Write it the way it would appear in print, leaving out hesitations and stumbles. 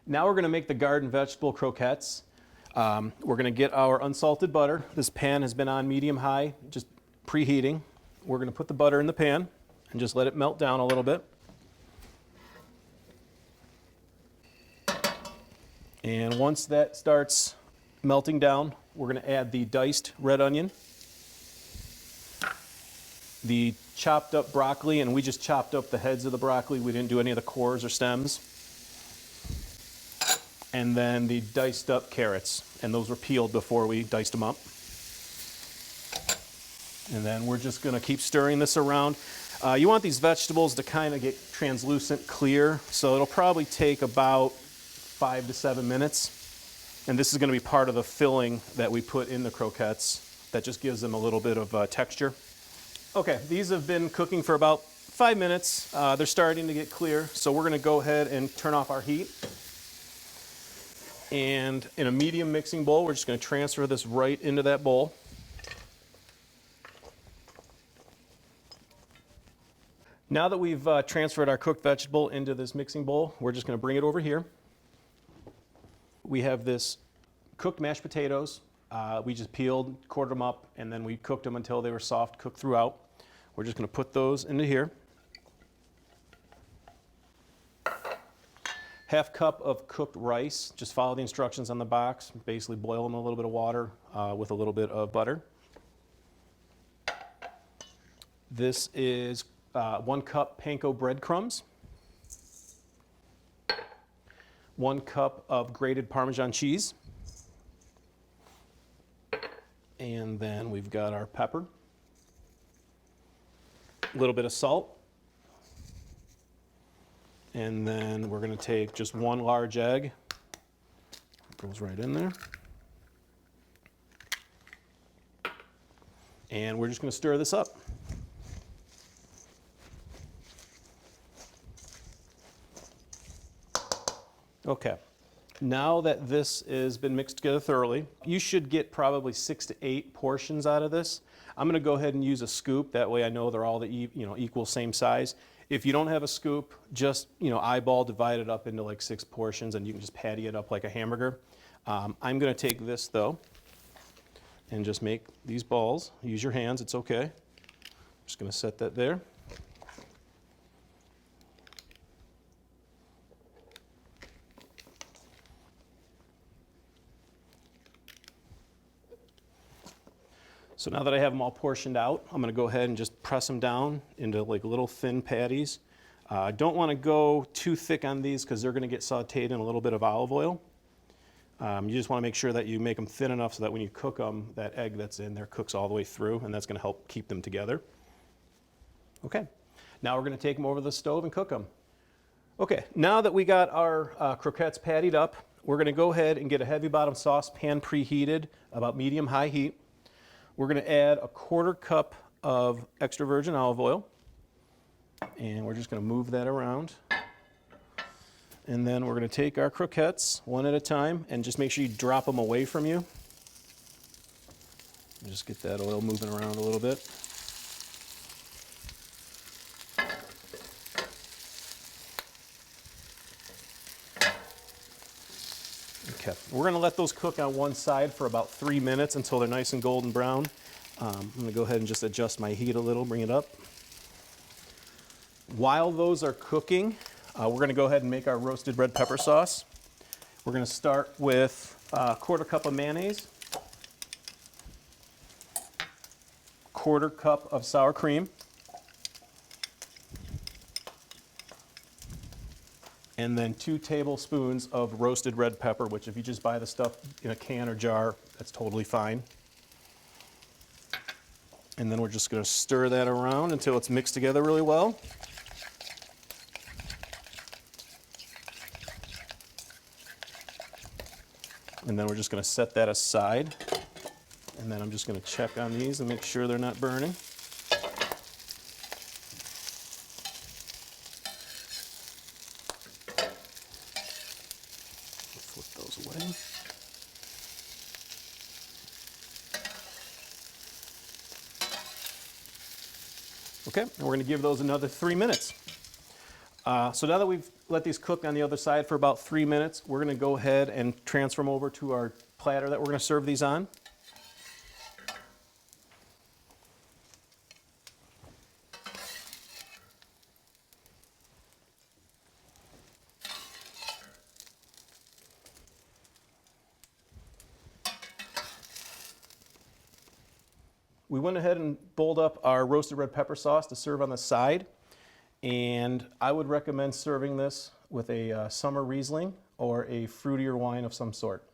Now we're going to make the garden vegetable croquettes. We're going to get our unsalted butter. This pan has been on medium-high, just preheating. We're going to put the butter in the pan and just let it melt down a little bit. And once that starts melting down, we're going to add the diced red onion, the chopped up broccoli, and we just chopped up the heads of the broccoli. We didn't do any of the cores or stems. And then the diced up carrots, and those were peeled before we diced them up. And then we're just going to keep stirring this around. You want these vegetables to kind of get translucent clear, so it'll probably take about 5 to 7 minutes. And this is going to be part of the filling that we put in the croquettes that just gives them a little bit of texture. Okay, these have been cooking for about 5 minutes. They're starting to get clear, so we're going to go ahead and turn off our heat. And in a medium mixing bowl, we're just going to transfer this right into that bowl. Now that we've transferred our cooked vegetable into this mixing bowl, we're just going to bring it over here. We have this cooked mashed potatoes. We just peeled, quartered them up, and then we cooked them until they were soft, cooked throughout. We're just going to put those into here. Half cup of cooked rice. Just follow the instructions on the box. Basically boil them in a little bit of water with a little bit of butter. This is 1 cup panko breadcrumbs. 1 cup of grated Parmesan cheese. And then we've got our pepper. A little bit of salt. And then we're going to take just 1 large egg. It goes right in there. And we're just going to stir this up. Okay. Now that this has been mixed together thoroughly, you should get probably 6 to 8 portions out of this. I'm going to go ahead and use a scoop. That way I know they're all the equal, same size. If you don't have a scoop, just eyeball, divide it up into like 6 portions, and you can just patty it up like a hamburger. I'm going to take this though and just make these balls. Use your hands, it's okay. I'm just going to set that there. So now that I have them all portioned out, I'm going to go ahead and just press them down into like little thin patties. I don't want to go too thick on these because they're going to get sauteed in a little bit of olive oil. You just want to make sure that you make them thin enough so that when you cook them, that egg that's in there cooks all the way through, and that's going to help keep them together. Okay, now we're going to take them over the stove and cook them. Okay, now that we got our croquettes pattied up, we're going to go ahead and get a heavy bottom saucepan preheated, about medium-high heat. We're going to add a 1/4 cup of extra virgin olive oil, and we're just going to move that around. And then we're going to take our croquettes one at a time and just make sure you drop them away from you. Just get that oil moving around a little bit. Okay, we're going to let those cook on one side for about 3 minutes until they're nice and golden brown. I'm going to go ahead and just adjust my heat a little, bring it up. While those are cooking, we're going to go ahead and make our roasted red pepper sauce. We're going to start with a 1/4 cup of mayonnaise, 1/4 cup of sour cream, and then 2 tablespoons of roasted red pepper, which if you just buy the stuff in a can or jar, that's totally fine. And then we're just going to stir that around until it's mixed together really well. And then we're just going to set that aside. And then I'm just going to check on these and make sure they're not burning. Flip those away. Okay, and we're going to give those another 3 minutes. So now that we've let these cook on the other side for about 3 minutes. We're going to go ahead and transfer them over to our platter that we're going to serve these on. We went ahead and bowled up our roasted red pepper sauce to serve on the side, and I would recommend serving this with a summer Riesling or a fruitier wine of some sort.